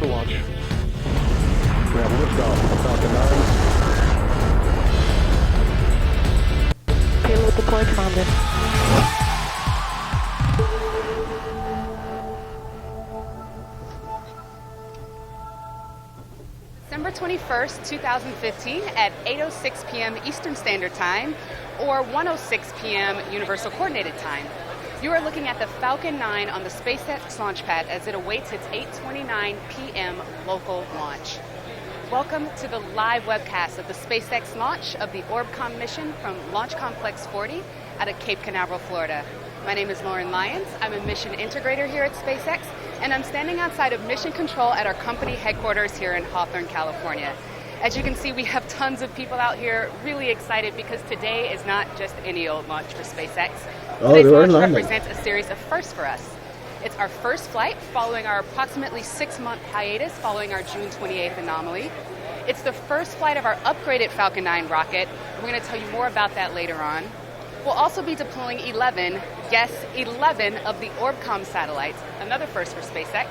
for launch. We have liftoff of Falcon 9. Payload deployed, Commander. December 21st, 2015 at 8:06 p.m. Eastern Standard Time or 1:06 p.m. Universal Coordinated Time. You are looking at the Falcon 9 on the SpaceX launch pad as it awaits its 8:29 p.m. local launch. Welcome to the live webcast of the SpaceX launch of the Orbcomm mission from Launch Complex 40 out of Cape Canaveral, Florida. My name is Lauren Lyons. I'm a mission integrator here at SpaceX, and I'm standing outside of mission control at our company headquarters here in Hawthorne, California. As you can see, we have tons of people out here really excited because today is not just any old launch for SpaceX. Today's launch represents a series of firsts for us. It's our first flight following our approximately 6-month hiatus following our June 28th anomaly. It's the first flight of our upgraded Falcon 9 rocket. We're going to tell you more about that later on. We'll also be deploying 11 of the Orbcomm satellites, another first for SpaceX.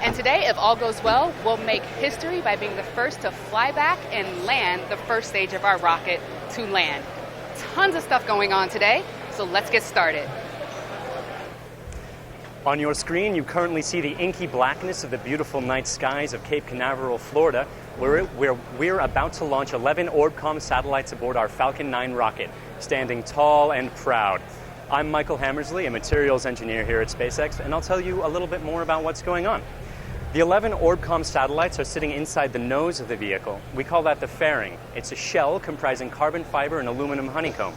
And today, if all goes well, we'll make history by being the first to fly back and land the first stage of our rocket to land. Tons of stuff going on today, so let's get started. On your screen, you currently see the inky blackness of the beautiful night skies of Cape Canaveral, Florida, where we're about to launch 11 Orbcomm satellites aboard our Falcon 9 rocket, standing tall and proud. I'm Michael Hammersley, a materials engineer here at SpaceX, and I'll tell you a little bit more about what's going on. The 11 Orbcomm satellites are sitting inside the nose of the vehicle. We call that the fairing. It's a shell comprising carbon fiber and aluminum honeycomb.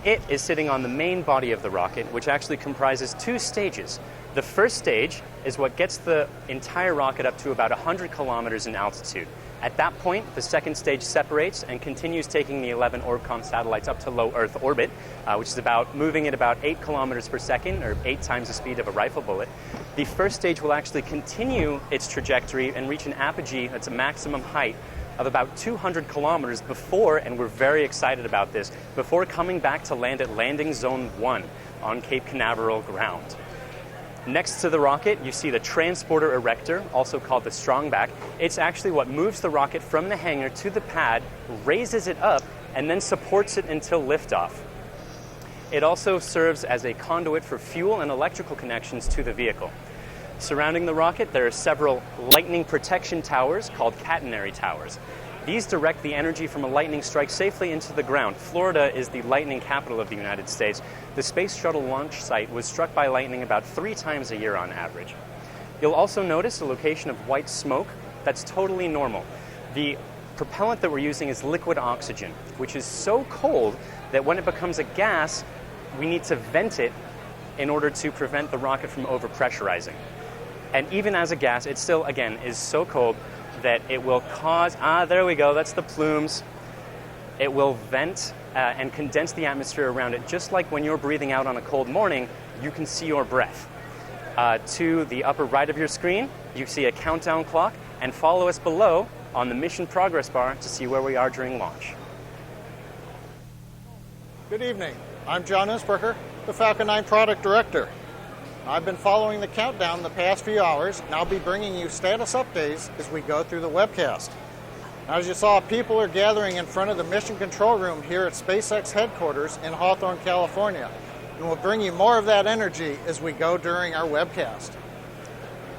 It is sitting on the main body of the rocket, which actually comprises 2 stages. The first stage is what gets the entire rocket up to about 100 kilometers in altitude. At that point, the second stage separates and continues taking the 11 Orbcomm satellites up to low Earth orbit, which is moving at about 8 kilometers per second, or 8 times the speed of a rifle bullet. The first stage will actually continue its trajectory and reach an apogee that's a maximum height of about 200 kilometers before, and we're very excited about this, before coming back to land at Landing Zone 1 on Cape Canaveral ground. Next to the rocket, you see the transporter erector, also called the strongback. It's actually what moves the rocket from the hangar to the pad, raises it up, and then supports it until liftoff. It also serves as a conduit for fuel and electrical connections to the vehicle. Surrounding the rocket, there are several lightning protection towers called catenary towers. These direct the energy from a lightning strike safely into the ground. Florida is the lightning capital of the United States. The Space Shuttle launch site was struck by lightning about 3 times a year on average. You'll also notice a location of white smoke. That's totally normal. The propellant that we're using is liquid oxygen, which is so cold that when it becomes a gas, we need to vent it in order to prevent the rocket from overpressurizing. And even as a gas, it still, again, is so cold that it will cause, there we go, that's the plumes. It will vent and condense the atmosphere around it, just like when you're breathing out on a cold morning, you can see your breath. To the upper right of your screen, you see a countdown clock, and follow us below on the mission progress bar to see where we are during launch. Good evening. I'm John Innsbrucker, the Falcon 9 Product Director. I've been following the countdown the past few hours, and I'll be bringing you status updates as we go through the webcast. As you saw, people are gathering in front of the mission control room here at SpaceX headquarters in Hawthorne, California, and we'll bring you more of that energy as we go during our webcast.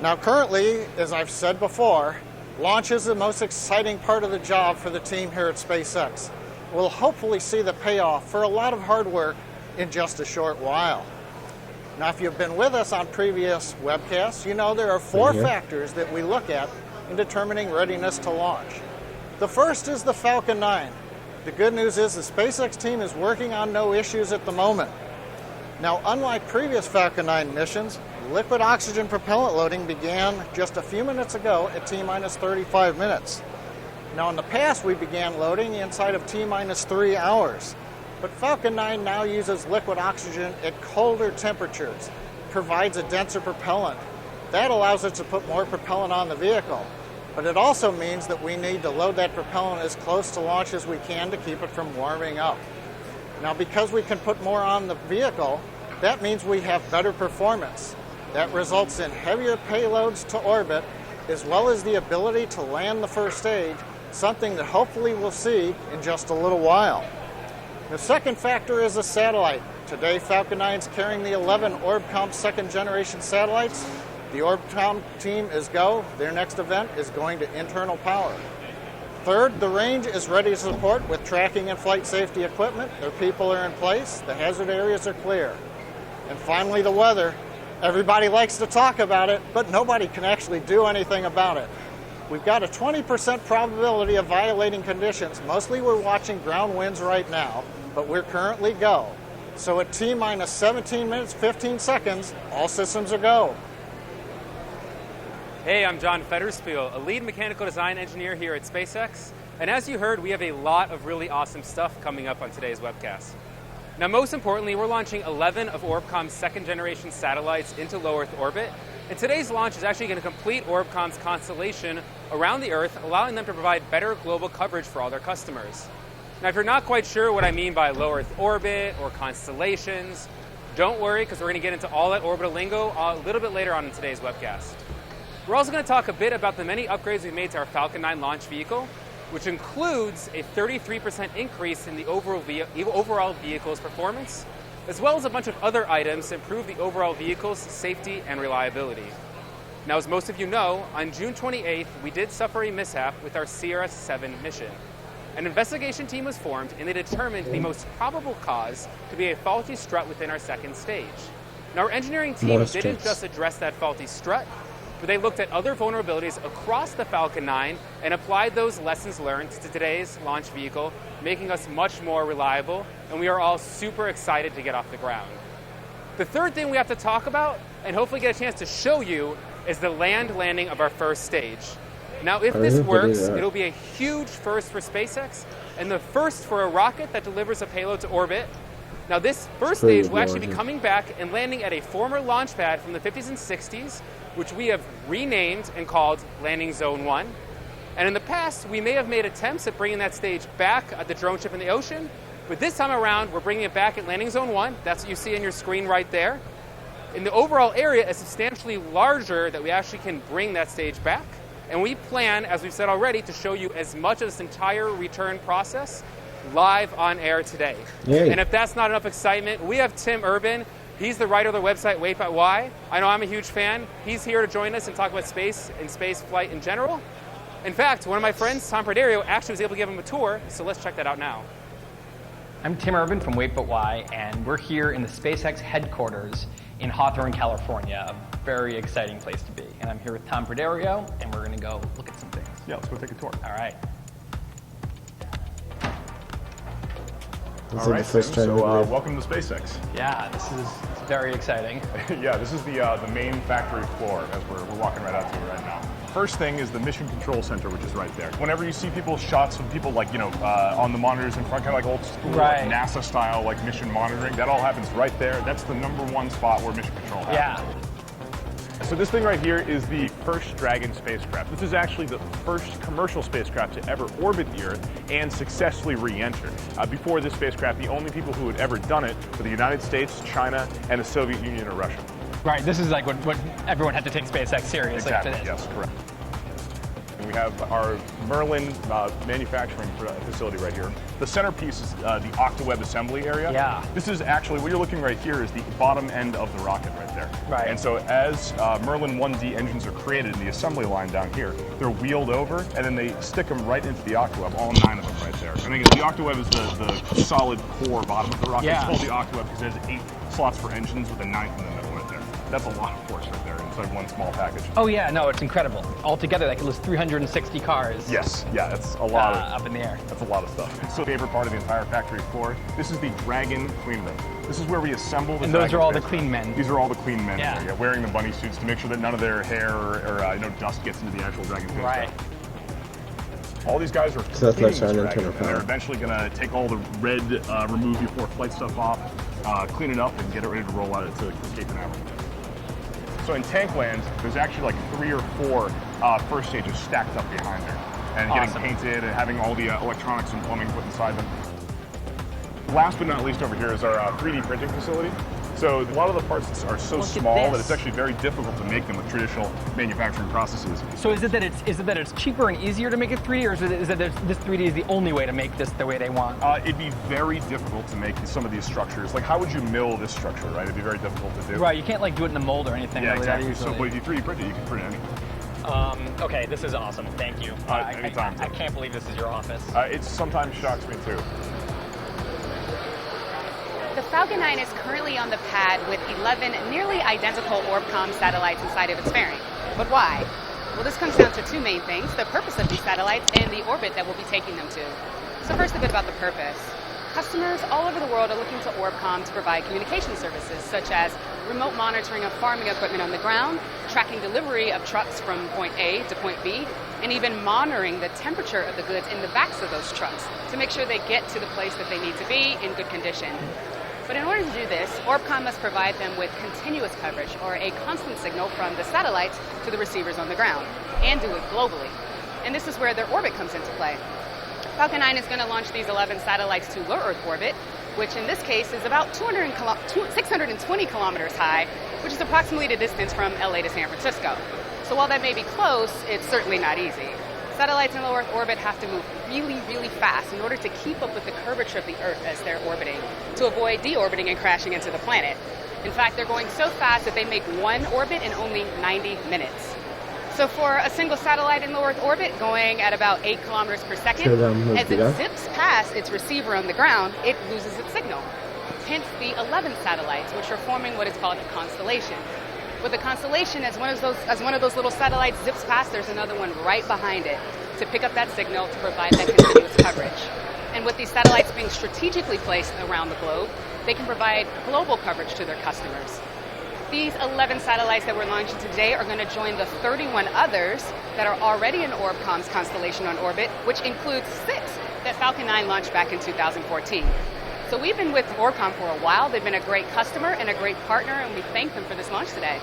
Now currently, as I've said before, launch is the most exciting part of the job for the team here at SpaceX. We'll hopefully see the payoff for a lot of hard work in just a short while. Now, if you've been with us on previous webcasts, you know there are 4 factors that we look at in determining readiness to launch. The first is the Falcon 9. The good news is the SpaceX team is working on no issues at the moment. Now, unlike previous Falcon 9 missions, liquid oxygen propellant loading began just a few minutes ago at T-minus 35 minutes. Now, in the past, we began loading inside of T-minus 3 hours. But Falcon 9 now uses liquid oxygen at colder temperatures, provides a denser propellant. That allows us to put more propellant on the vehicle. But it also means that we need to load that propellant as close to launch as we can to keep it from warming up. Now, because we can put more on the vehicle, that means we have better performance. That results in heavier payloads to orbit as well as the ability to land the first stage, something that hopefully we'll see in just a little while. The second factor is a satellite. Today, Falcon 9 is carrying the 11 Orbcomm second-generation satellites. The Orbcomm team is go. Their next event is going to internal power. Third, the range is ready to support with tracking and flight safety equipment. Their people are in place. The hazard areas are clear. And finally, the weather. Everybody likes to talk about it, but nobody can actually do anything about it. We've got a 20% probability of violating conditions. Mostly we're watching ground winds right now, but we're currently go. So at T-minus 17 minutes, 15 seconds, all systems are go. Hey, I'm John Federspiel, a lead mechanical design engineer here at SpaceX. And as you heard, we have a lot of really awesome stuff coming up on today's webcast. Now, most importantly, we're launching 11 of Orbcomm's second-generation satellites into low Earth orbit. And today's launch is actually going to complete Orbcomm's constellation around the Earth, allowing them to provide better global coverage for all their customers. Now, if you're not quite sure what I mean by low Earth orbit or constellations, don't worry, because we're going to get into all that orbital lingo a little bit later on in today's webcast. We're also going to talk a bit about the many upgrades we've made to our Falcon 9 launch vehicle, which includes a 33% increase in the overall vehicle's performance, as well as a bunch of other items to improve the overall vehicle's safety and reliability. Now, as most of you know, on June 28th, we did suffer a mishap with our CRS-7 mission. An investigation team was formed, and they determined the most probable cause to be a faulty strut within our second stage. Now, our engineering team didn't just address that faulty strut, but they looked at other vulnerabilities across the Falcon 9 and applied those lessons learned to today's launch vehicle, making us much more reliable, and we are all super excited to get off the ground. The third thing we have to talk about, and hopefully get a chance to show you, is the landing of our first stage. Now, if this works, it'll be a huge first for SpaceX, and the first for a rocket that delivers a payload to orbit. Now, this first stage will actually be coming back and landing at a former launch pad from the 50s and 60s, which we have renamed and called Landing Zone 1. And in the past, we may have made attempts at bringing that stage back at the drone ship in the ocean, but this time around, we're bringing it back at Landing Zone 1. That's what you see on your screen right there. And the overall area is substantially larger that we actually can bring that stage back. And we plan, as we've said already, to show you as much of this entire return process live on air today. Yay. And if that's not enough excitement, we have Tim Urban. He's the writer of the website Wait.Why. I know I'm a huge fan. He's here to join us and talk about space and space flight in general. In fact, one of my friends, Tom Perderio, actually was able to give him a tour, so let's check that out now. I'm Tim Urban from Wait.Why, and we're here in the SpaceX headquarters in Hawthorne, California, a very exciting place to be. And I'm here with Tom Perderio, and we're going to go look at some things. Yeah, let's go take a tour. All right. All right, so welcome to SpaceX. Yeah, this is very exciting. Yeah, this is the main factory floor as we're walking right out to it right now. First thing is the Mission Control Center, which is right there. Whenever you see shots of people like, on the monitors in front, kind of like old school NASA style, like mission monitoring, that all happens right there. That's the #1 spot where mission control happens. Yeah. So this thing right here is the first Dragon spacecraft. This is actually the first commercial spacecraft to ever orbit the Earth and successfully re-enter. Before this spacecraft, the only people who had ever done it were the United States, China, and the Soviet Union or Russia. Right, this is like what everyone had to take SpaceX seriously. Exactly, yes, correct. And we have our Merlin manufacturing facility right here. The centerpiece is the Octaweb assembly area. Yeah. This is actually, what you're looking right here is the bottom end of the rocket right there. Right. And so as Merlin 1D engines are created in the assembly line down here, they're wheeled over and then they stick them right into the Octaweb, all 9 of them right there. And again, the Octaweb is the solid core bottom of the rocket. Yeah. It's called the Octaweb because it has 8 slots for engines with a 9th in the middle right there. That's a lot of force right there inside one small package. Oh yeah, no, it's incredible. Altogether, that could list 360 cars. Yes, yeah, that's a lot up in the air. That's a lot of stuff. So favorite part of the entire factory floor, this is the Dragon clean room. This is where we assemble the And those Dragon are all the spacecraft. clean men. These are all the clean men Yeah. here, wearing the bunny suits to make sure that none of their hair or dust gets into the actual Dragon spacecraft. Right. All these guys are So that's cleaning like this starting Dragon, to and they're eventually going to take all the red, remove before flight stuff off, clean it up, and get it ready to roll out to Cape Canaveral. So in tank land, there's actually like 3 or 4 first stages stacked up behind there, and Awesome. getting painted and having all the electronics and plumbing put inside them. Last but not least over here is our 3D printing facility. So a lot of the parts are so Look at small that this. it's actually very difficult to make them with traditional manufacturing processes. So is it that it's cheaper and easier to make it 3D, or is it that this 3D is the only way to make this the way they want? It'd be very difficult to make some of these structures. Like, how would you mill this structure, right? It'd be very difficult to do. Right, you can't like do it in the mold or anything. Yeah, really, that exactly. So, easily. but if you 3D print it, you can print anything. Okay, this is awesome. Thank you. Anytime. I can't believe this is your office. It sometimes shocks me too. The Falcon 9 is currently on the pad with 11 nearly identical Orbcomm satellites inside of its fairing. But why? Well, this comes down to two main things: the purpose of these satellites and the orbit that we'll be taking them to. So first, a bit about the purpose. Customers all over the world are looking to Orbcomm to provide communication services such as remote monitoring of farming equipment on the ground, tracking delivery of trucks from point A to point B, and even monitoring the temperature of the goods in the backs of those trucks to make sure they get to the place that they need to be in good condition. But in order to do this, Orbcomm must provide them with continuous coverage, or a constant signal from the satellites to the receivers on the ground, and do it globally. And this is where their orbit comes into play. Falcon 9 is going to launch these 11 satellites to low Earth orbit, which in this case is about 620 kilometers high, which is approximately the distance from LA to San Francisco. So while that may be close, it's certainly not easy. Satellites in low Earth orbit have to move really, really fast in order to keep up with the curvature of the Earth as they're orbiting, to avoid deorbiting and crashing into the planet. In fact, they're going so fast that they make one orbit in only 90 minutes. So for a single satellite in low Earth orbit going at about 8 kilometers per second, as it zips past its receiver on the ground, it loses its signal. Hence the 11 satellites, which are forming what is called a constellation. With a constellation, as one of those little satellites zips past, there's another one right behind it to pick up that signal to provide that continuous coverage. And with these satellites being strategically placed around the globe, they can provide global coverage to their customers. These 11 satellites that we're launching today are going to join the 31 others that are already in Orbcomm's constellation on orbit, which includes 6 that Falcon 9 launched back in 2014. So we've been with Orbcomm for a while. They've been a great customer and a great partner, and we thank them for this launch today.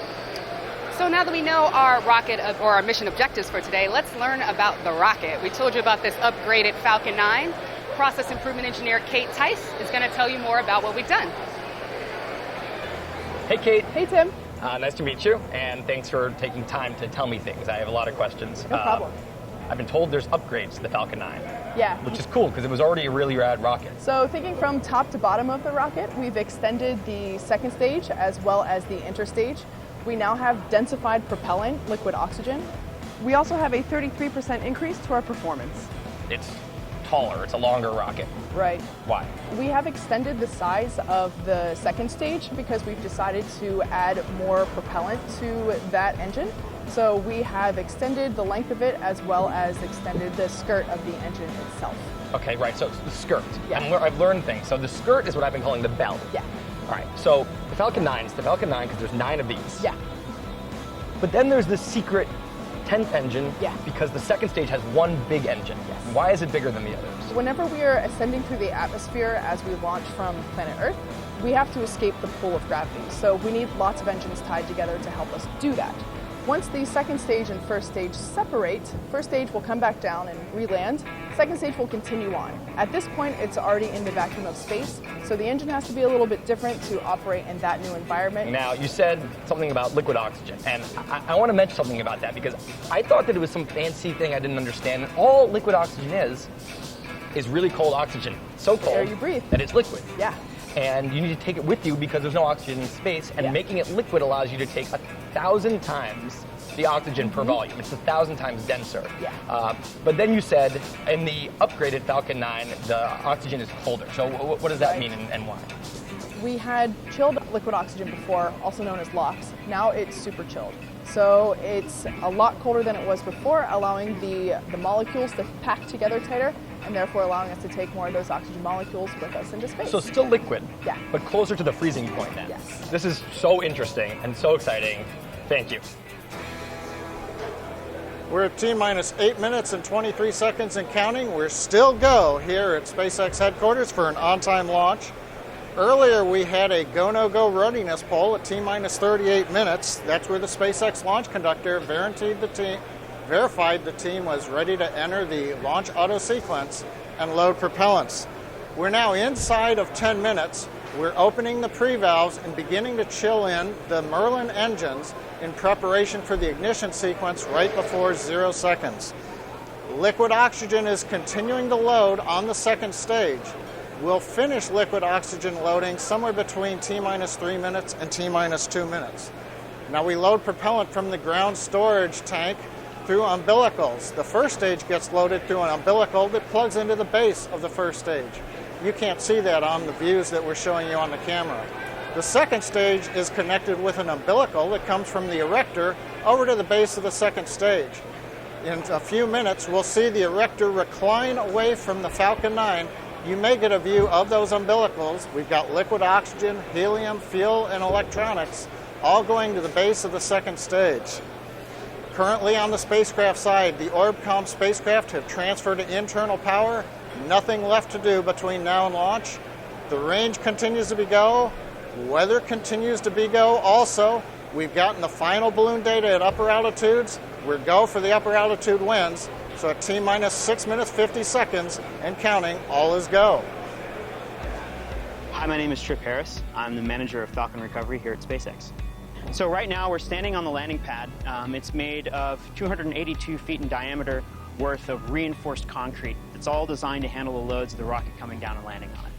So now that we know our rocket or our mission objectives for today, let's learn about the rocket. We told you about this upgraded Falcon 9. Process improvement engineer Kate Tice is going to tell you more about what we've done. Hey, Kate. Hey, Tim. Nice to meet you, and thanks for taking time to tell me things. I have a lot of questions. No problem. I've been told there's upgrades to the Falcon 9. Yeah. Which is cool, because it was already a really rad rocket. So thinking from top to bottom of the rocket, we've extended the second stage as well as the interstage. We now have densified propellant, liquid oxygen. We also have a 33% increase to our performance. It's taller, it's a longer rocket. Right. Why? We have extended the size of the second stage because we've decided to add more propellant to that engine. So we have extended the length of it as well as extended the skirt of the engine itself. Okay, right, so it's the skirt. Yeah. I've learned things. So the skirt is what I've been calling the belly. Yeah. All right, so the Falcon 9 is the Falcon 9 because there's 9 of these. Yeah. But then there's the secret 10th engine, Yeah. because the second stage has one big engine. Yes. Why is it bigger than the others? Whenever we are ascending through the atmosphere as we launch from planet Earth, we have to escape the pull of gravity. So we need lots of engines tied together to help us do that. Once the second stage and first stage separate, first stage will come back down and re-land. Second stage will continue on. At this point, it's already in the vacuum of space, so the engine has to be a little bit different to operate in that new environment. Now, you said something about liquid oxygen, and I want to mention something about that because I thought that it was some fancy thing I didn't understand. And all liquid oxygen is really cold oxygen. So cold Air you breathe. that it's liquid. Yeah. And you need to take it with you because there's no oxygen in space, and Yeah. making it liquid allows you to take 1,000 times the oxygen per volume. It's 1,000 times denser. Yeah. But then you said in the upgraded Falcon 9, the oxygen is colder. So what does that Right. mean and why? We had chilled liquid oxygen before, also known as LOX. Now it's super chilled. So it's a lot colder than it was before, allowing the molecules to pack together tighter, and therefore allowing us to take more of those oxygen molecules with us into space. So still liquid, Yeah. but closer to the freezing point now. Yes. This is so interesting and so exciting. Thank you. We're at T-minus 8 minutes and 23 seconds and counting. We're still go here at SpaceX headquarters for an on-time launch. Earlier, we had a go-no-go readiness poll at T-minus 38 minutes. That's where the SpaceX launch conductor verified the team was ready to enter the launch auto sequence and load propellants. We're now inside of 10 minutes. we're opening the pre-valves and beginning to chill in the Merlin engines in preparation for the ignition sequence right before 0 seconds. Liquid oxygen is continuing to load on the second stage. We'll finish liquid oxygen loading somewhere between T-minus 3 minutes and T-minus 2 minutes. Now we load propellant from the ground storage tank through umbilicals. The first stage gets loaded through an umbilical that plugs into the base of the first stage. You can't see that on the views that we're showing you on the camera. The second stage is connected with an umbilical that comes from the erector over to the base of the second stage. In a few minutes, we'll see the erector recline away from the Falcon 9. You may get a view of those umbilicals. We've got liquid oxygen, helium, fuel, and electronics all going to the base of the second stage. Currently on the spacecraft side, the Orbcomm spacecraft have transferred to internal power. Nothing left to do between now and launch. The range continues to be go. Weather continues to be go also. We've gotten the final balloon data at upper altitudes. We're go for the upper altitude winds. So at T-minus 6 minutes, 50 seconds and counting, all is go. Hi, my name is Trip Harris. I'm the manager of Falcon Recovery here at SpaceX. So right now we're standing on the landing pad. It's made of 282 feet in diameter worth of reinforced concrete. It's all designed to handle the loads of the rocket coming down and landing on it.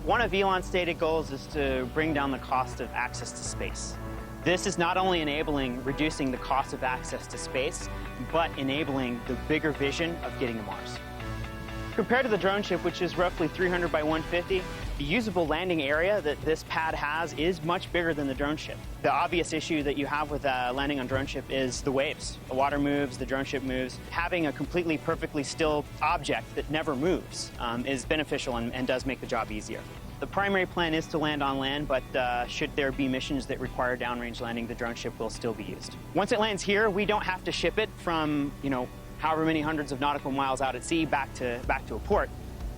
One of Elon's stated goals is to bring down the cost of access to space. This is not only enabling reducing the cost of access to space, but enabling the bigger vision of getting to Mars. Compared to the drone ship, which is roughly 300 by 150, the usable landing area that this pad has is much bigger than the drone ship. The obvious issue that you have with landing on drone ship is the waves. The water moves, the drone ship moves. Having a completely perfectly still object that never moves is beneficial and does make the job easier. The primary plan is to land on land, but should there be missions that require downrange landing, the drone ship will still be used. Once it lands here, we don't have to ship it from, however many hundreds of nautical miles out at sea back to a port.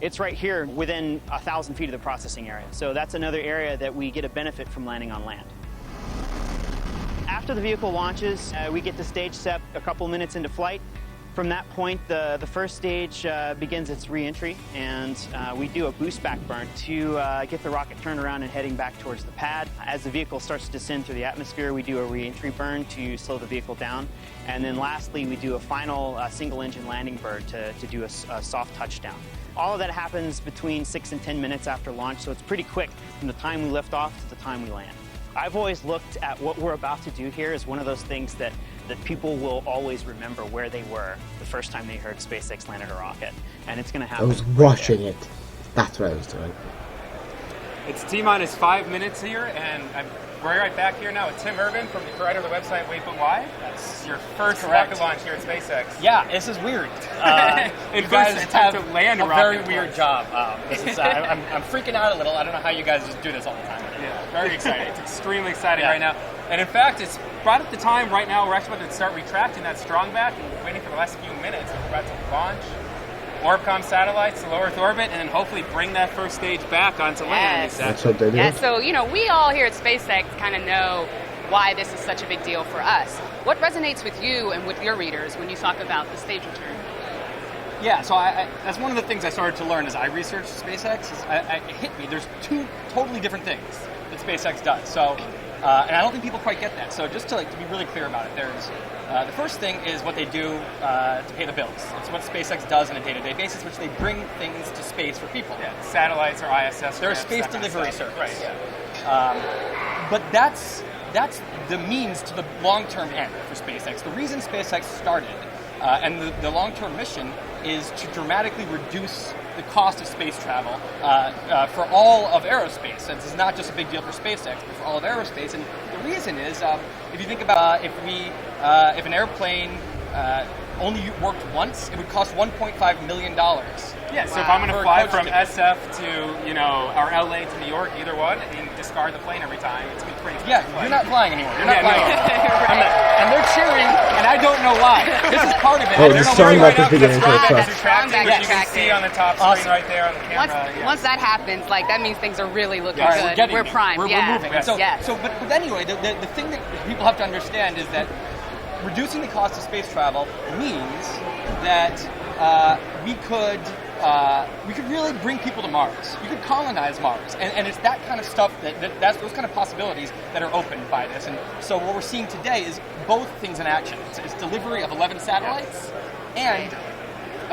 It's right here within 1,000 feet of the processing area. So that's another area that we get a benefit from landing on land. After the vehicle launches, we get to stage set a couple minutes into flight. From that point, the first stage begins its re-entry, and we do a boost back burn to get the rocket turned around and heading back towards the pad. As the vehicle starts to descend through the atmosphere, we do a re-entry burn to slow the vehicle down. And then lastly, we do a final single-engine landing burn to do a soft touchdown. All of that happens between 6 and 10 minutes after launch, so it's pretty quick from the time we lift off to the time we land. I've always looked at what we're about to do here as one of those things that people will always remember where they were the first time they heard SpaceX landed a rocket. And it's going to happen. I was watching it. That's what I was doing. It's T-minus 5 minutes here, and we're right back here now with Tim Urban, from the creator of the website Wait But Why. That's your first rocket launch here at SpaceX. Yeah, this is weird. You guys have to land a very rocket weird job. I'm freaking out a little. I don't know how you guys just do this all the time. Yeah, very exciting. It's extremely exciting right now. And in fact, it's right at the time right now we're actually about to start retracting that strong back and waiting for the last few minutes. We're about to launch Orbcomm satellites to low Earth orbit and then hopefully bring that first stage back onto land. That's what they do. Yeah, so, we all here at SpaceX kind of know why this is such a big deal for us. What resonates with you and with your readers when you talk about the stage return? Yeah, so that's one of the things I started to learn as I researched SpaceX. It hit me. There's two totally different things that SpaceX does. So, and I don't think people quite get that. So just to be really clear about it, there's the first thing is what they do to pay the bills. It's what SpaceX does on a day-to-day basis, which they bring things to space for people. Yeah, satellites or ISS. They're a space delivery service. Right. Yeah. But that's the means to the long-term end for SpaceX. The reason SpaceX started and the long-term mission is to dramatically reduce the cost of space travel for all of aerospace. And this is not just a big deal for SpaceX, but for all of aerospace. And the reason is, if you think about if an airplane only worked once, it would cost $1.5 million. Yeah, so if I'm going to fly from SF to, or LA to New York, either one, and discard the plane every time, it's going to be pretty expensive. Yeah, you're not flying anymore. You're not flying anymore. And they're cheering, and I don't know why. This is part of it. Oh, the strong back is beginning to affect. You can see on the top screen right there on the camera. Once that happens, that means things are really looking good. We're primed. We're moving. But anyway, the thing that people have to understand is that reducing the cost of space travel means that we could we could really bring people to Mars. We could colonize Mars. And it's that kind of stuff, that's those kind of possibilities that are opened by this. And so what we're seeing today is both things in action. It's delivery of 11 satellites and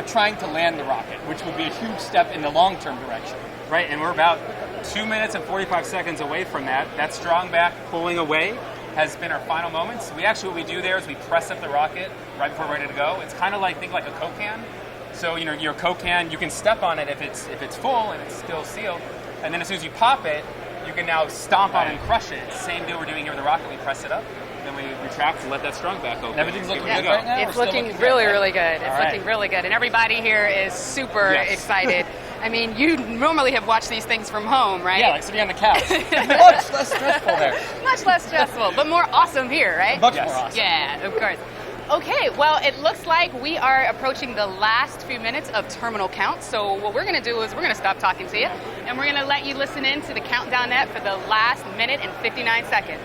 trying to land the rocket, which would be a huge step in the long-term direction. Right, and we're about 2 minutes and 45 seconds away from that. That strong back pulling away has been our final moments. What we do there is we press up the rocket right before we're ready to go. It's kind of like, think like a Coke can. So, your Coke can, you can step on it if it's full and it's still sealed. And then as soon as you pop it, you can now stomp on it and crush it. It's the same deal we're doing here with the rocket. We press it up, then we retract and let that strong back open. Everything's looking good right now? It's looking really, really good. It's looking really good. And everybody here is super excited. I mean, you normally have watched these things from home, right? Yeah, like sitting on the couch. Much less stressful there. Much less stressful, but more awesome here, right? Much more awesome. Yeah, of course. Okay, well, it looks like we are approaching the last few minutes of terminal count. So what we're going to do is we're going to stop talking to you, and we're going to let you listen in to the countdown net for the last minute and 59 seconds.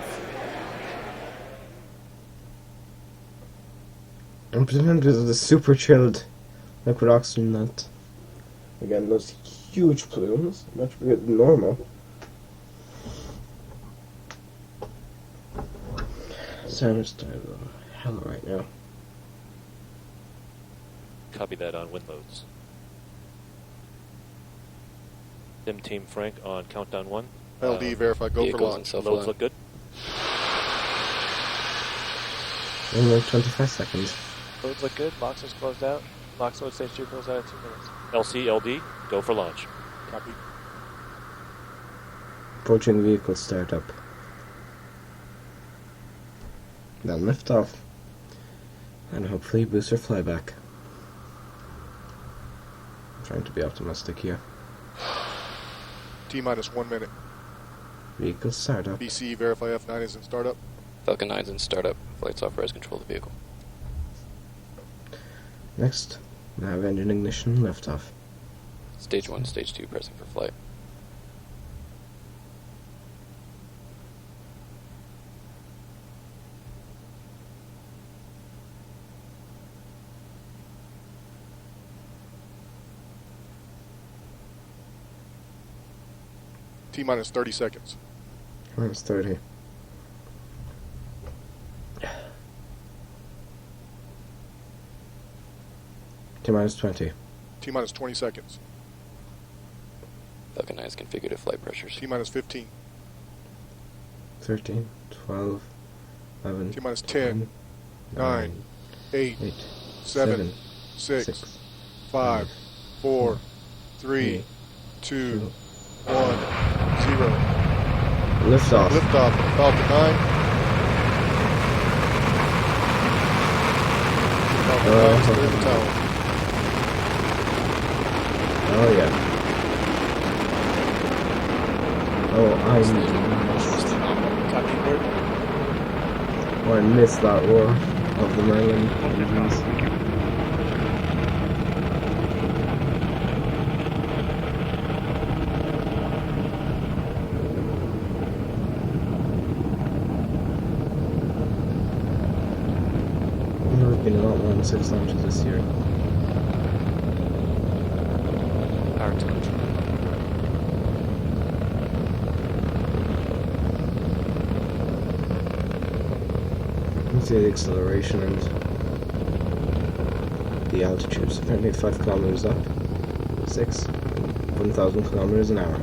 I'm pretending this is the super chilled liquid oxygen net. Again, those huge plumes, much bigger than normal. Sound started hell right now. Copy that on wind loads. Sim Team Frank on countdown 1. LD verify, go for launch. Loads look good. Only like 25 seconds. Loads look good. Box is closed out. Box load stage 2 closed out in 2 minutes. LC, LD, go for launch. Copy. Approaching vehicle startup. Then lift off. And hopefully booster flyback. I'm trying to be optimistic here. T-minus 1 minute. Vehicle startup. BC, verify F9 is in startup. Falcon 9's in startup. Flight software has control of the vehicle. Next, nav engine ignition, liftoff. Stage 1, Stage 2 pressing for flight. T-minus 30 seconds. Minus 30. T-minus 20. T-minus 20 seconds. Falcon 9 is configured at flight pressures. T-minus 15. 13, 12, 11, T-minus 10, 9, 8, 7, 6, 5, 4, 3, 2, 1, 0. Liftoff. Liftoff of Falcon 9. Falcon 9 is in the tower. Oh yeah. I missed that war of the Merlin engines. There have been a lot more than 6 launches this year. Power to control. You can see the acceleration and the altitude. So apparently 5 kilometers up, 6, 1,000 kilometers an hour.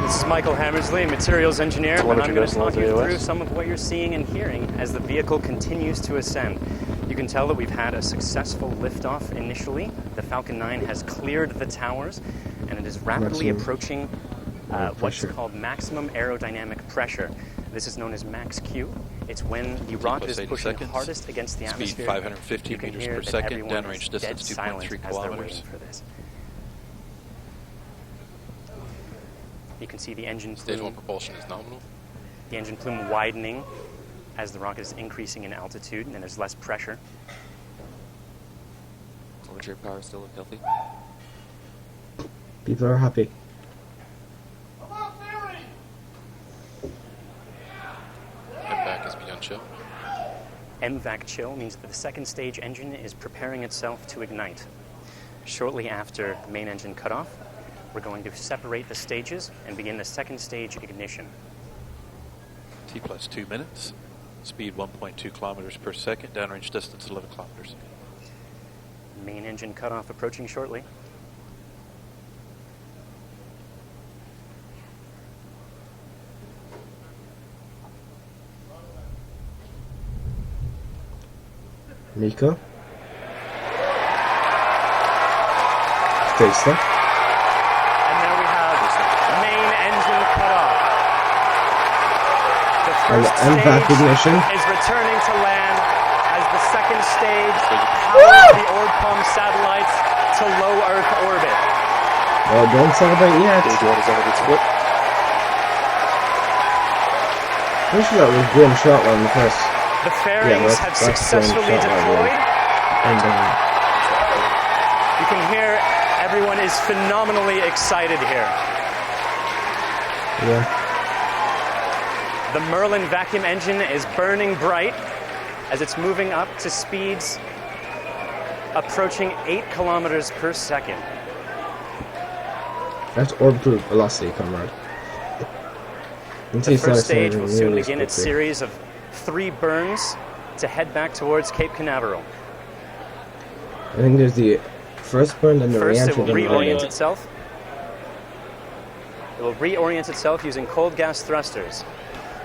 This is Michael Hammersley, materials engineer, and I'm going to talk you AOS. through some of what you're seeing and hearing as the vehicle continues to ascend. You can tell that we've had a successful liftoff initially. The Falcon 9 has cleared the towers, and it is rapidly approaching what's called maximum aerodynamic pressure. This is known as max Q. It's when the rocket is pushing hardest against the atmosphere. Speed 550 meters per second, downrange distance 2.3 kilometers. For this. You can see the engine Stage 1 plume, propulsion is nominal. the engine plume widening as the rocket is increasing in altitude, and then there's less pressure. Momentary power still look healthy. People are happy. And back is beyond chill. MVAC chill means that the second stage engine is preparing itself to ignite. Shortly after main engine cutoff, we're going to separate the stages and begin the second stage ignition. T plus 2 minutes. Speed 1.2 kilometers per second. Downrange distance 11 kilometers. Main engine cutoff approaching shortly. Mika. Stage step. And there we have main engine cutoff. The first MVAC ignition is returning to land as the second stage powers the Orbcomm satellites to low Earth orbit. Oh, don't celebrate yet. Stage 1 is on a good split. Pretty sure that was Grim Shotland the first. The fairings have successfully deployed. And you can hear everyone is phenomenally excited here. yeah. The Merlin vacuum engine is burning bright as it's moving up to speeds approaching 8 kilometers per second. That's orbital velocity, comrade. The first stage will soon begin its series of 3 burns to head back towards Cape Canaveral. I think there's the first burn, then the First, it re-entry, will then the reorient landing. itself. It will reorient itself using cold gas thrusters.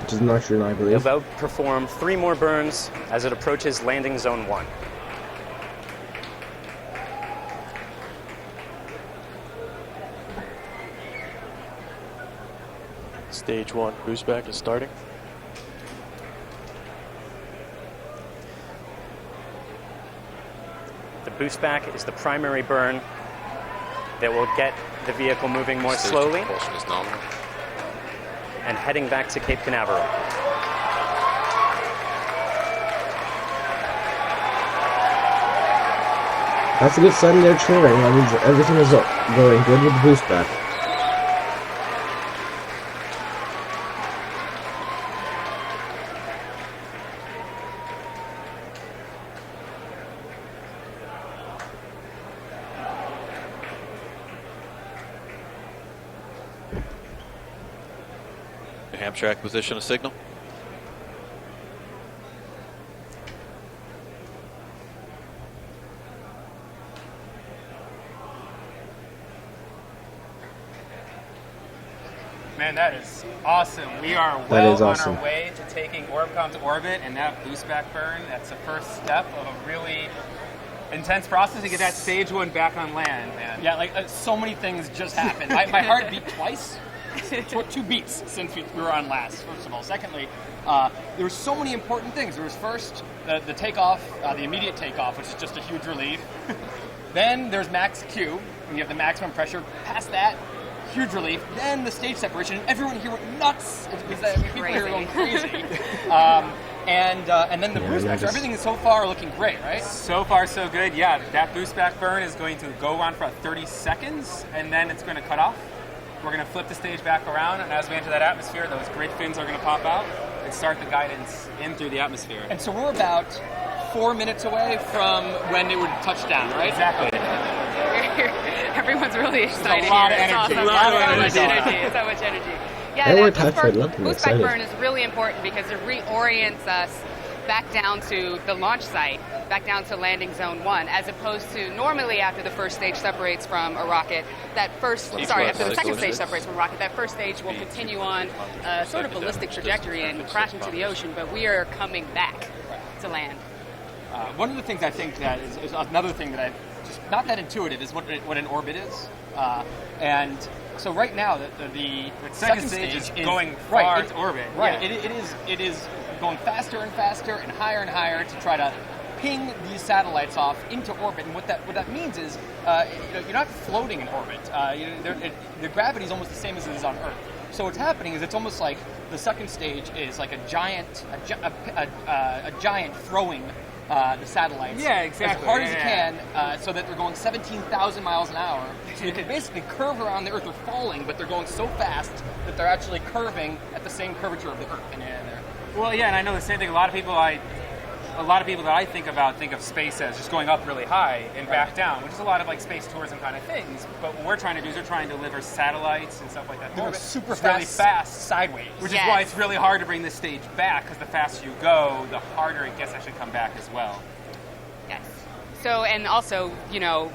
Which is nitrogen, I It believe. will perform 3 more burns as it approaches landing zone 1. Stage 1 boost back is starting. The boost back is the primary burn that will get the vehicle moving more slowly Propulsion is nominal. and heading back to Cape Canaveral. That's a good sign they're cheering. That means everything is going good with the boost back. New Hampshire acquisition a signal. Man, that is awesome. We are That well is awesome. on our way to taking Orbcomm to orbit, and that boost back burn, that's the first step of a really intense process to get that stage 1 back on land, man. Yeah, like so many things just happened. My heart beat twice. 2 beats since we were on last, first of all. Secondly, there were so many important things. There was first the takeoff, the immediate takeoff, which is just a huge relief. Then there's max Q, and you have the maximum pressure. Past that, huge relief. Then the stage separation, and everyone here went nuts. People here were going crazy. And then the boost back. So everything is so far looking great, right? So far, so good. Yeah, that boost back burn is going to go on for 30 seconds, and then it's going to cut off. We're going to flip the stage back around, and as we enter that atmosphere, those great fins are going to pop out and start the guidance in through the atmosphere. And so we're about 4 minutes away from when it would touch down, right? Exactly. Everyone's really excited a lot here. of It's energy. awesome. A lot of So much energy. energy. So much energy. Yeah, They that worked hard for it. Look, I'm boost back excited. burn is really important because it reorients us back down to the launch site, back down to landing zone 1, as opposed to normally after the first stage separates from a rocket, after the second stage separates from a rocket, that first stage will continue on a sort of ballistic trajectory and crash into the ocean, but we are coming back to land. One of the things I think that is another thing that I just not that intuitive is what an orbit is, and so right now the second stage is going far to orbit. Right, Yeah. it is going faster and faster and higher to try to ping these satellites off into orbit. And what that means is you're not floating in orbit. The gravity is almost the same as it is on Earth. So what's happening is it's almost like the second stage is like a giant throwing the satellites as hard as it can, so that they're going 17,000 miles an hour. So you can basically curve around the Earth. They're falling, but they're going so fast that they're actually curving at the same curvature of the Earth. Well, yeah, and I know the same thing. A lot of people, a lot of people that I think of space as just going up really high and back down, which is a lot of like space tourism kind of things. But what we're trying to do is we're trying to deliver satellites and stuff like that. They go super Just fast, really fast sideways. Which is why it's really hard to bring this stage back, because the faster you go, the harder it gets to actually come back as well. Yes. So, and also, you know,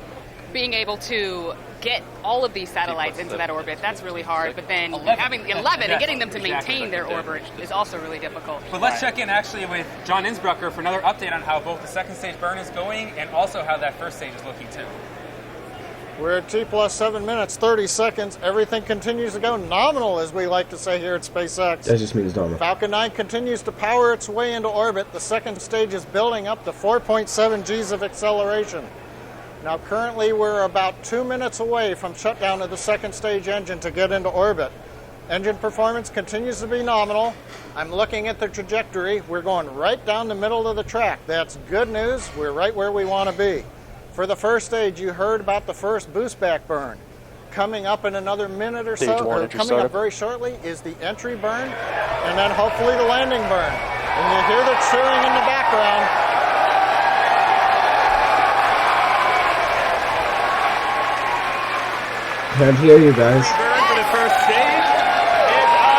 being able to get all of these satellites into that orbit, that's really hard. But then having 11 and getting them to maintain their orbit is also really difficult. But let's check in actually with John Innsbrucker for another update on how both the second stage burn is going and also how that first stage is looking too. We're at T plus 7 minutes, 30 seconds. Everything continues to go nominal, as we like to say here at SpaceX. That just means nominal. Falcon 9 continues to power its way into orbit. The second stage is building up to 4.7 Gs of acceleration. Now, currently, we're about 2 minutes away from shutdown of the second stage engine to get into orbit. Engine performance continues to be nominal. I'm looking at the trajectory. We're going right down the middle of the track. That's good news. We're right where we want to be. For the first stage, you heard about the first boost back burn. Coming up in another minute or so, or coming up very shortly, is the entry burn, and then hopefully the landing burn. And you hear the cheering in the background. Can't hear you guys. For the first stage.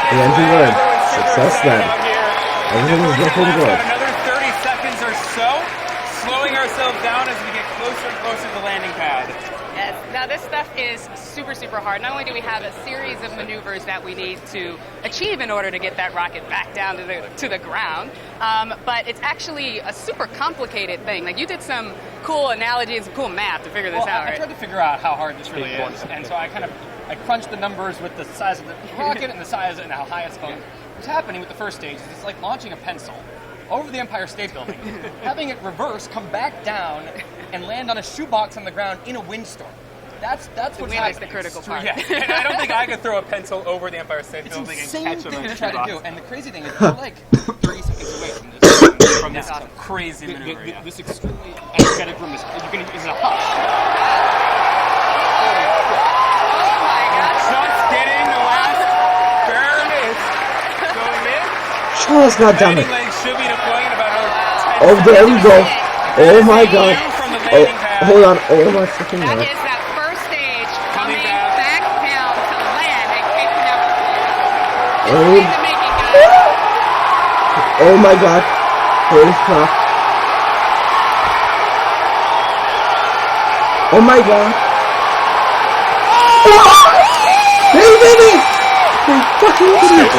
The engine burn. Success then. Everything is looking good. Another 30 seconds or so, slowing ourselves down as we get closer and closer to the landing pad. Yes. Now this stuff is super, super hard. Not only do we have a series of maneuvers that we need to achieve in order to get that rocket back down to the ground, but it's actually a super complicated thing. Like, you did some cool analogy and some cool math to figure this out, right? I tried to figure out how hard this really is, and so I crunched the numbers with the size of the rocket and the size and how high it's going. What's happening with the first stage is it's like launching a pencil over the Empire State Building, having it reverse, come back down, and land on a shoebox on the ground in a windstorm. That's what's happening. The critical part. Yeah, and I don't think I could throw a pencil over the Empire State Building and catch them. It's insane to try to do. And the crazy thing is, we're like 30 seconds away from this crazy maneuver. This extremely aesthetic room is a hush. Oh my gosh! Just getting the last burn is going in. Sure, it's not done. Landing legs should be deploying in about another 10 Oh, there we go. Oh my View god. from the Oh, landing pad. hold on. Oh my freaking That god. is that first stage coming back down to land at Cape Canaveral. Oh. In the making, guys. Oh my god. Holy crap. Oh my god. They did it! They fucking did it!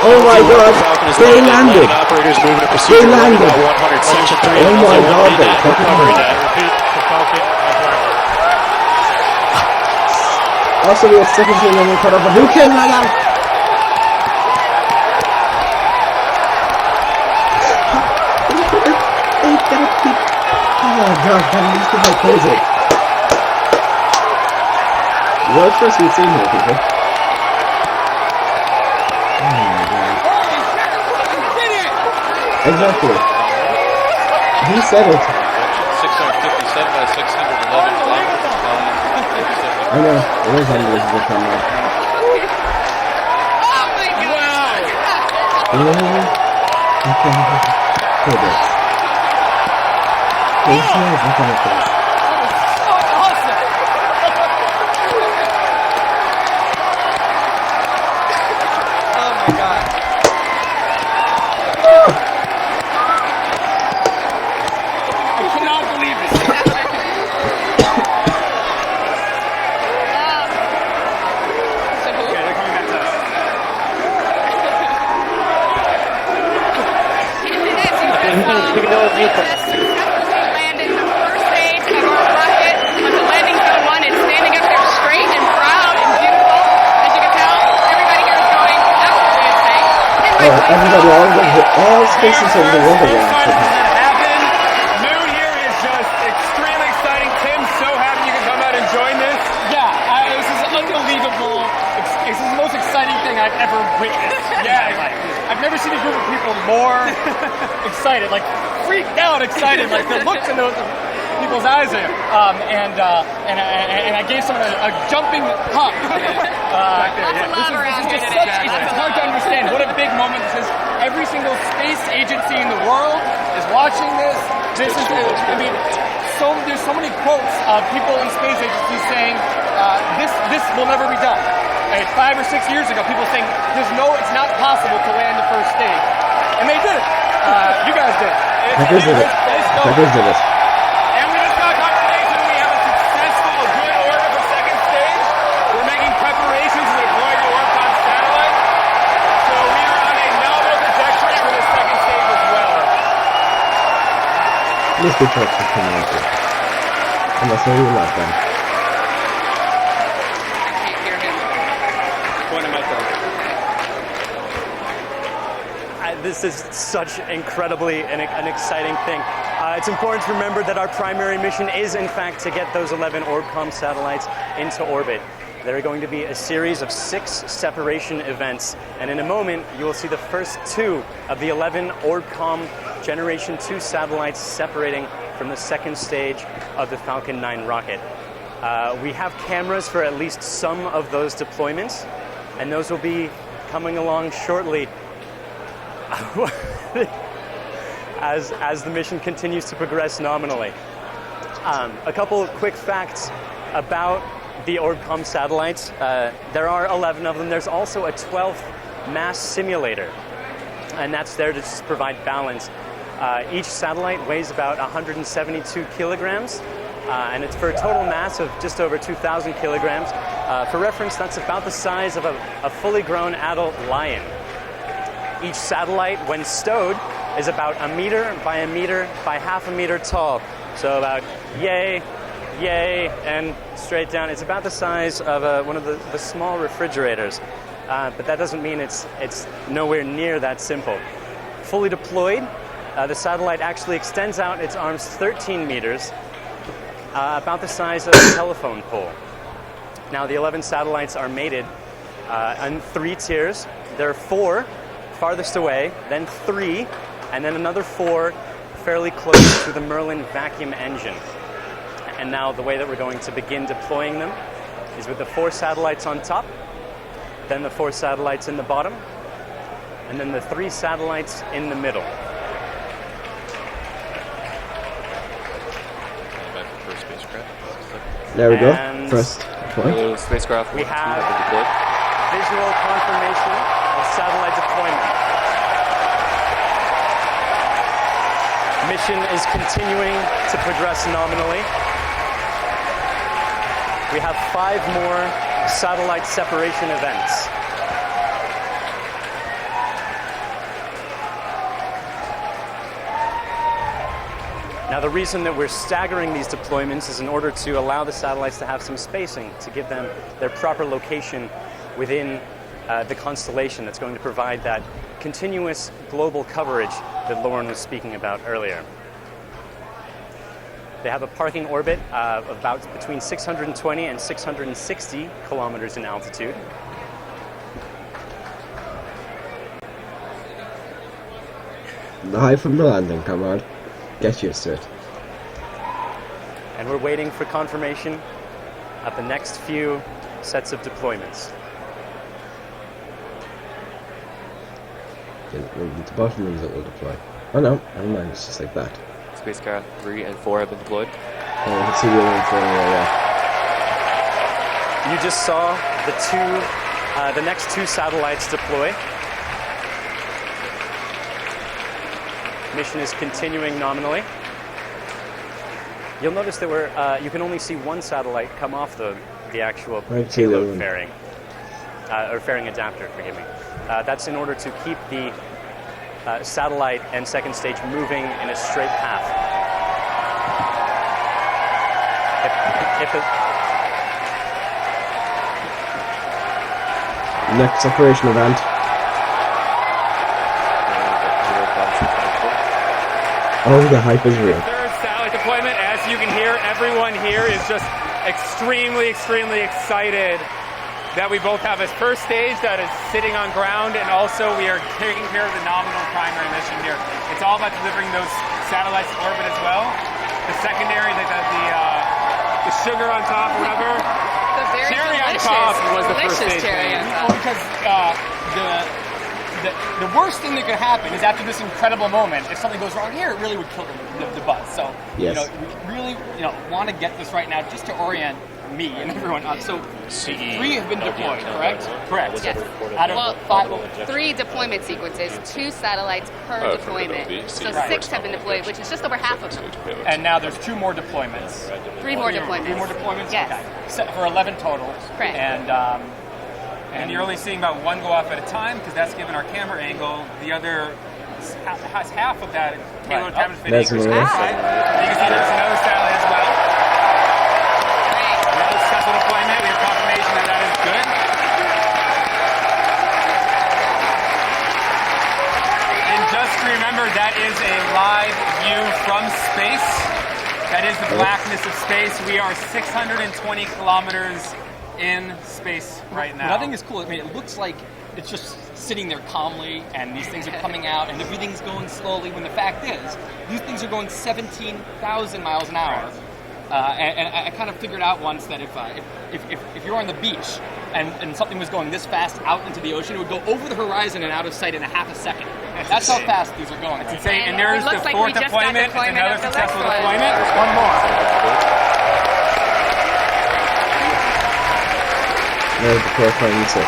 Oh my god. They landed. They landed. Oh my god, they fucking landed. Also, we have second team and we cut off a new kid right now. Oh my god, man, these people are crazy. World's first we've seen here, people. Oh my god. Exactly. He said it. 657 by 611 kilometers. I know, it is unbelievable come on. Oh my god! Look at this. Look at this. Landed the first stage of our rocket on the landing zone 1. It's standing up there straight and proud and beautiful. As you can tell, everybody here is going absolutely insane. Everybody, all spaces over the window. Noon here is just extremely exciting. Tim, so happy you can come out and join this. Yeah, this is unbelievable. This is the most exciting thing I've ever witnessed. Yeah, I've never seen a group of people more excited, like freaked out excited, like the looks in those people's eyes there. And I gave someone a jumping hug. It's hard to understand what a big moment this is. Every single space agency in the world is watching this, this is, I mean, there's so many quotes of people in space agencies saying, this will never be done. Like 5 or 6 years ago, people saying, it's not possible to land the first stage. And they did it. You guys did. Packers did it. Packers did it. And we just got confirmation we have a successful good orbit for second stage. We're making preparations to deploy the Orbcomm satellite. So we are on a nominal trajectory for the second stage as well. Mr. Trucks is coming out here. Unless I really like them. This is such incredibly an exciting thing. It's important to remember that our primary mission is, in fact, to get those 11 Orbcomm satellites into orbit. There are going to be a series of 6 separation events, and in a moment, you will see the first 2 of the 11 Orbcomm Generation 2 satellites separating from the second stage of the Falcon 9 rocket. We have cameras for at least some of those deployments, and those will be coming along shortly. as the mission continues to progress nominally. A couple of quick facts about the Orbcomm satellites. There are 11 of them. There's also a 12th mass simulator, and that's there to just provide balance. Each satellite weighs about 172 kilograms, and it's for a total mass of just over 2,000 kilograms. For reference, that's about the size of a fully grown adult lion. Each satellite, when stowed, is about 1 meter by 1 meter by half a meter tall. So about yay, and straight down. It's about the size of one of the small refrigerators. But that doesn't mean it's nowhere near that simple. Fully deployed, the satellite actually extends out its arms 13 meters, about the size of a telephone pole. Now, the 11 satellites are mated in 3 tiers. There are 4 farthest away, then 3, and then another 4 fairly close to the Merlin vacuum engine. And now the way that we're going to begin deploying them is with the 4 satellites on top, then the 4 satellites in the bottom, and then the 3 satellites in the middle. First spacecraft. There we go. And First point. Spacecraft we have visual confirmation of satellite deployment. Mission is continuing to progress nominally. We have 5 more satellite separation events. Now, the reason that we're staggering these deployments is in order to allow the satellites to have some spacing, to give them their proper location within the constellation that's going to provide that continuous global coverage that Lauren was speaking about earlier. They have a parking orbit of about between 620 and 660 kilometers in altitude. Live from the landing, comrade. Get used to it. And we're waiting for confirmation of the next few sets of deployments. The bottom ones that will deploy. Oh no, never mind, it's just like that. Spacecraft 3 and 4 have been deployed. Oh, you can see the other one flying away, yeah. You just saw the next 2 satellites deploy. Mission is continuing nominally. You'll notice that you can only see 1 satellite come off the actual payload fairing, or fairing adapter, forgive me. That's in order to keep the satellite and second stage moving in a straight path. Next separation event. Oh, the hype is real. Third satellite deployment. As you can hear, everyone here is just extremely excited that we both have a first stage that is sitting on ground, and also we are taking care of the nominal primary mission here. It's all about delivering those satellites to orbit as well. The secondary, the sugar on top, whatever. The very cherry delicious, on top was the first delicious stage. cherry on top. Because the worst thing that could happen is after this incredible moment, if something goes wrong here, it really would kill the buzz. So, Yes. we really, want to get this right now just to orient me and everyone up. So, 3 have been deployed, correct? Correct. Yes. Out of Well, 5. 3 deployment sequences, 2 satellites per deployment. So 6 have been deployed, which is just over half of them. And now there's 2 more deployments. 3 more deployments. 3 more deployments? Yes. Okay. For 11 total. Correct. And you're only seeing about 1 go off at a time because that's given our camera angle. The other has half of that payload time to fit That's acres. nice. You can see there's another satellite as well. Another successful deployment. We have confirmation that is good. And just remember, that is a live view from space. That is the blackness of space. We are 620 kilometers in space right now. Nothing is cool. I mean, it looks like it's just sitting there calmly, and these things are coming out, and everything's going slowly. When the fact is, these things are going 17,000 miles an hour. And I kind of figured out once that if you're on the beach and something was going this fast out into the ocean, it would go over the horizon and out of sight in a half a second. That's how fast these are going. That's insane. And there's the like 4th deployment. It's another successful deployment. There's 1 more. There's the 4, 5, and 6.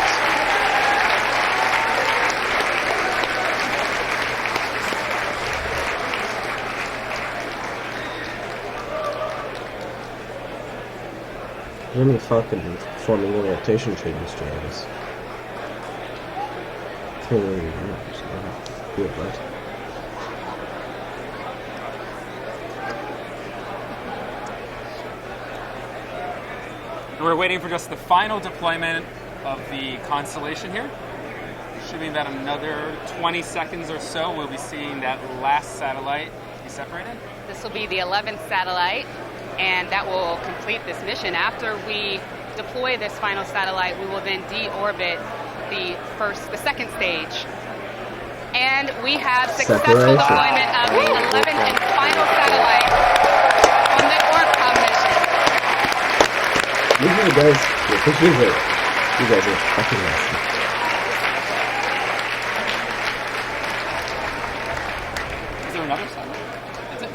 Remember the Falcon forming a rotation changes during this. Good, right? We're waiting for just the final deployment of the constellation here. Should be about another 20 seconds or so. We'll be seeing that last satellite be separated. This will be the 11th satellite, and that will complete this mission. After we deploy this final satellite, we will then deorbit the second stage. And we have successful deployment of the 11th and final satellite on the Orbcomm mission. You guys, you guys are fucking awesome. Is there another satellite? That's it?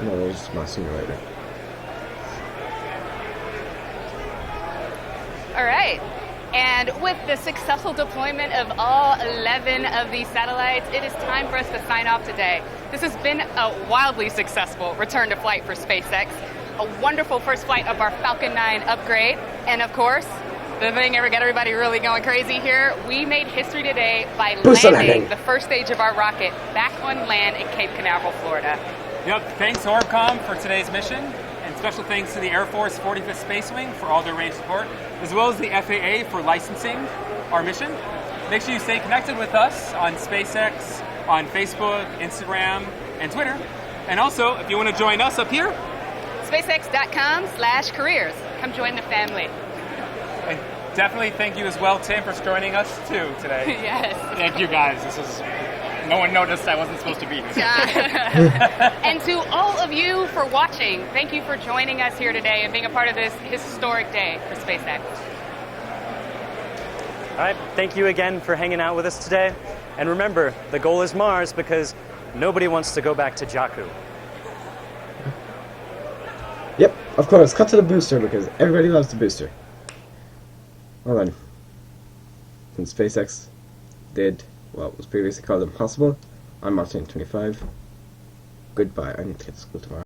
No, there's my simulator. All right. And with the successful deployment of all 11 of these satellites, it is time for us to sign off today. This has been a wildly successful return to flight for SpaceX, a wonderful first flight of our Falcon 9 upgrade, and of course, the thing that got everybody really going crazy here, we made history today by landing the first stage of our rocket back on land in Cape Canaveral, Florida. Yep, thanks to Orbcomm for today's mission, and special thanks to the Air Force 45th Space Wing for all their range support, as well as the FAA for licensing our mission. Make sure you stay connected with us on SpaceX, on Facebook, Instagram, and Twitter. And also, if you want to join us up here, SpaceX.com/careers. Come join the family. And definitely thank you as well, Tim, for joining us too today. Yes. Thank you guys. No one noticed I wasn't supposed to be here. And to all of you for watching, thank you for joining us here today and being a part of this historic day for SpaceX. All right, thank you again for hanging out with us today. And remember, the goal is Mars because nobody wants to go back to Jakku. Yep, of course, cut to the booster because everybody loves the booster. Well then, since SpaceX did what was previously called impossible, I'm Martin25. Goodbye, I need to get to school tomorrow.